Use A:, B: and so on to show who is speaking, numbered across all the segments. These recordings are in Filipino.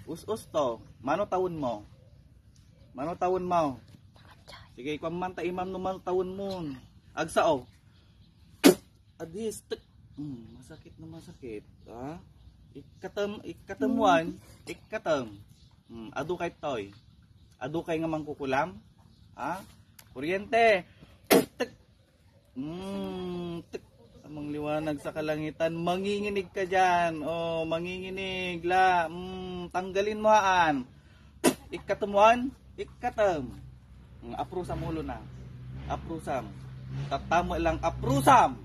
A: Us-us to. Mano taon mo? Mano taon mo? Sige, kung man ta imam no mano taon mo. Agsao. Adis. Masakit na masakit. Ha? Ikatemuan. Adu kay toy. Adu kay nga mangkukulam. Ha? Kuryente. Amang liwanag sa kalangitan, manginginig ka dyan. Oh, manginginig la. Tanggalin mo aan. Ikatemuan, ikatem. Aprusam ulo na. Aprusam. Tatamo lang aprusam.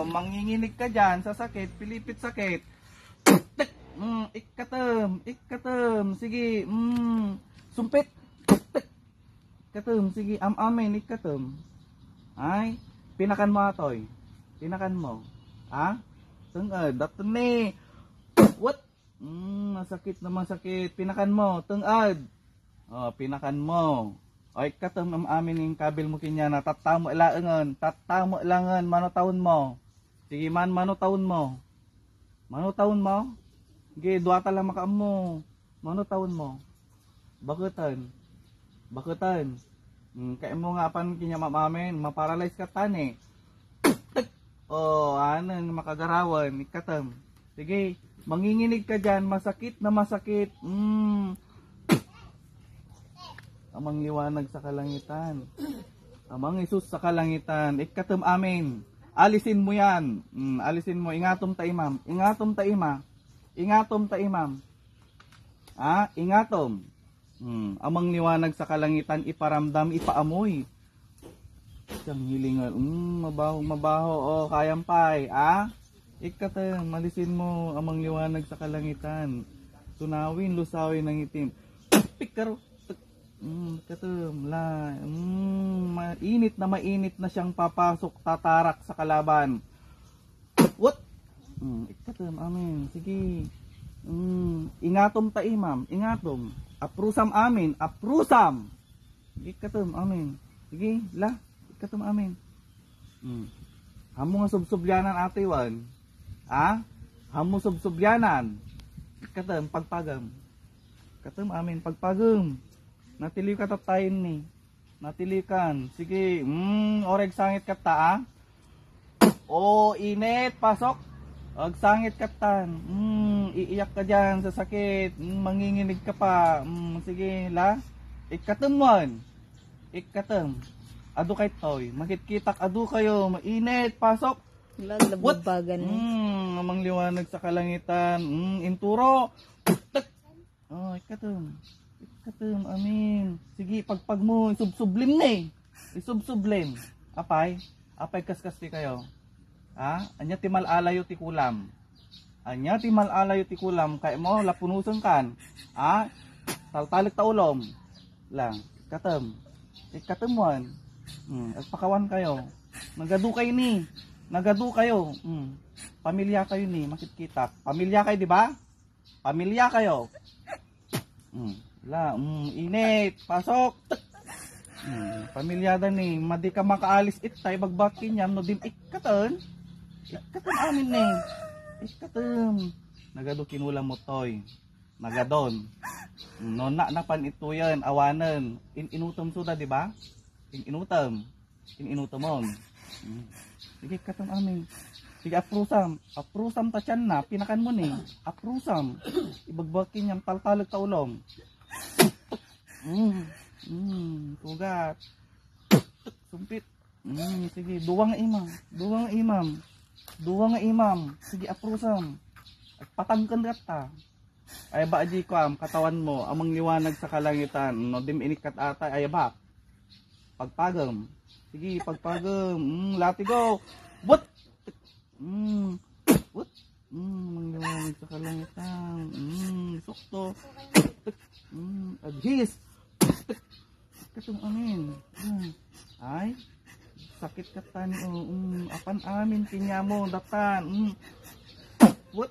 A: Manginginig ka dyan sa sakit, pilipit sakit. Ikatem. Sige. Sumpit. Ikatem, sige. Amen, ikatem. Ay, pinakan mo atoy. Pinakan mo. Ha? Tungad, dato ni. What? Masakit na masakit. Pinakan mo. Tungad. Oh, pinakan mo. Ay, katem amin yung kabil mo kinya na tatamo ilangan. Tatamo ilangan. Mano taon mo? Sige man, mano taon mo? Mano taon mo? Sige, duwata lang makaam mo. Mano taon mo? Bakutan. Bakutan. Kaya mo nga pan kinya mamamin, maparalyze ka tan eh. Oh, anong makagarawan, ikatam. Sige, manginginig ka dyan, masakit na masakit. Amang liwanag sa kalangitan. Amang Isus sa kalangitan, ikatam amin. Alisin mo yan. Alisin mo, ingatom ta imam. Ingatom ta ima. Ingatom ta imam. Ah, ingatom. Amang liwanag sa kalangitan, iparamdam, ipaamoy. Siyang hilingan. Mabaho. Oh, kayampay. Ah? Ikatem, malisin mo amang liwanag sa kalangitan. Tunawin, lusawin ng itim. Pikaro. Katem, la. Mainit na siyang papasok, tatarak sa kalaban. What? Ikatem, amin. Sige. Ingatom ta imam. Ingatom. Aprusam amin. Aprusam. Ikatem, amin. Sige, la. Ikatem, amin. Hamo nga subsubyanan ate wan. Ha? Hamo subsubyanan. Ikatem, pagpagam. Ikatem, amin. Pagpagam. Natili ka tatayin ni. Natilikan. Sige. Oreg sangit ka ta, ha? Oh, init. Pasok. Ag sangit ka tan. Iiyak ka dyan sa sakit. Manginginig ka pa. Sige, la. Ikatem man. Ikatem. Adu kay toy. Makitkitak adu kayo. Mainit. Pasok.
B: Lalabagan mo.
A: Amang liwanag sa kalangitan. Inturo. Oh, ikatem. Ikatem. Amin. Sige, pagpag mo. Isubsublim na eh. Isubsublim. Apay. Apay kaskas ti kayo. Ha? Anya ti malalayo ti kulam. Anya ti malalayo ti kulam. Kaya mo, lapunusan kan. Ha? Taltalik ta ulom. Lang. Ikatem. Ikatemuan. Agpakawan kayo. Nagadu kayo ni. Nagadu kayo. Pamilya kayo ni. Makikita. Pamilya kayo, di ba? Pamilya kayo. La. Init. Pasok. Pamilyada ni. Madi ka makaalis itay. Bagbakin yan. No dim ikaten. Ikatem amin ni. Ikatem. Nagadu kinulam mo toy. Nagadon. Nona napan ito yan. Awanan. Inutom suda, di ba? Inutom. Inutomon. Sige, ikatem amin. Sige, aprusam. Aprusam ta tiyan na. Pinakan mo ni. Aprusam. Ibagbakin yan. Taltalag ta ulom. Tugat. Sumpit. Sige, duwa nga imam. Duwa nga imam. Duwa nga imam. Sige, aprusam. Patangkan ta. Ay ba di ko katawan mo amang liwanag sa kalangitan. No dim inikat ata ay ba. Pagpagam. Sige, pagpagam. Latigo. What? What? Amang liwanag sa kalangitan. Sukto. Adhis. Katung amin. Ay. Sakit ka tani. Apan amin kinya mo datan. What?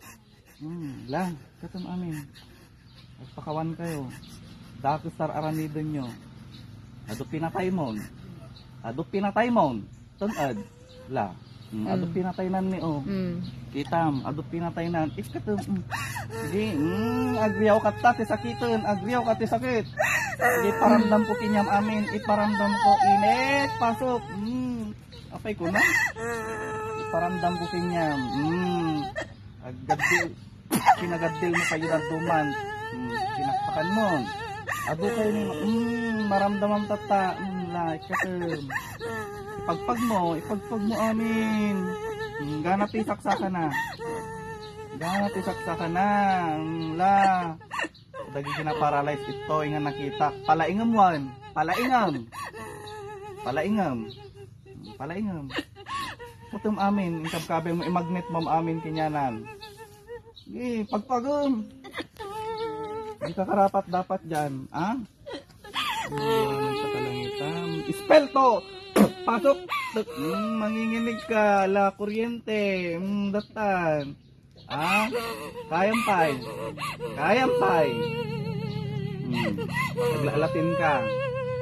A: Lang, katum amin. Pakawan kayo. Dako star aramidon nyo. Ado pinatay mon. Ado pinatay mon. Tunad. La. Ado pinatay nan ni o. Kitam. Ado pinatay nan. Katum. Sige, agriyaw ka ta, ti sakitin, agriyaw ka ti sakit. Sige, paramdam ko kinyam amin, iparamdam ko, init, pasok. Apay ko na. Iparamdam ko kinyam. Aggadil, pinagadil mo kayo ng 2 months. Pinakpakan mo. Ado kayo ni, maramdaman tata, like, kasi, ipagpag mo amin. Gana tisaksa na. Gana tisaksa na. La. Dagi gina-paralyze ito, nga nakita. Palaingam wan. Palaingam. Putum amin, ingkab kabeng mo imagnet mo amin kinyanan. Pagpagum. Di ka karapat dapat dyan, ha? Sa kalangitan. Spell to! Pasok! Manginginig ka, la kuryente, datan. Ah, kayampay. Naglalatin ka.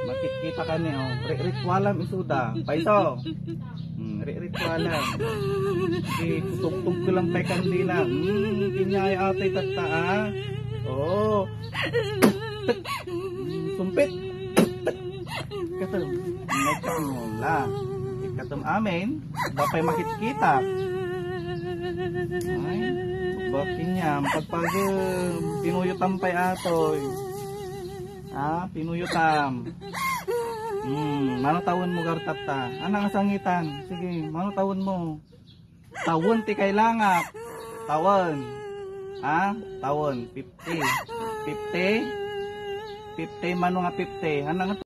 A: Makikita ka niyo. Ritualam isuda. Paiso. Ritualam. Kutugtog ko lang pay kandila. Kinyay atay tata, ha? Oo. Sumpit. Katum. Nagkamula. Katum amin. Bapay makikita. Ay, bakin niya. Pagpag pinuyutam pay atoy. Ha? Pinuyutam. Manatawon mo gartata. Anang sangitan? Sige, manatawon mo. Tawon ti kailangak. Tawon. Ha? Tawon. 50. 50 mano nga 50. Anang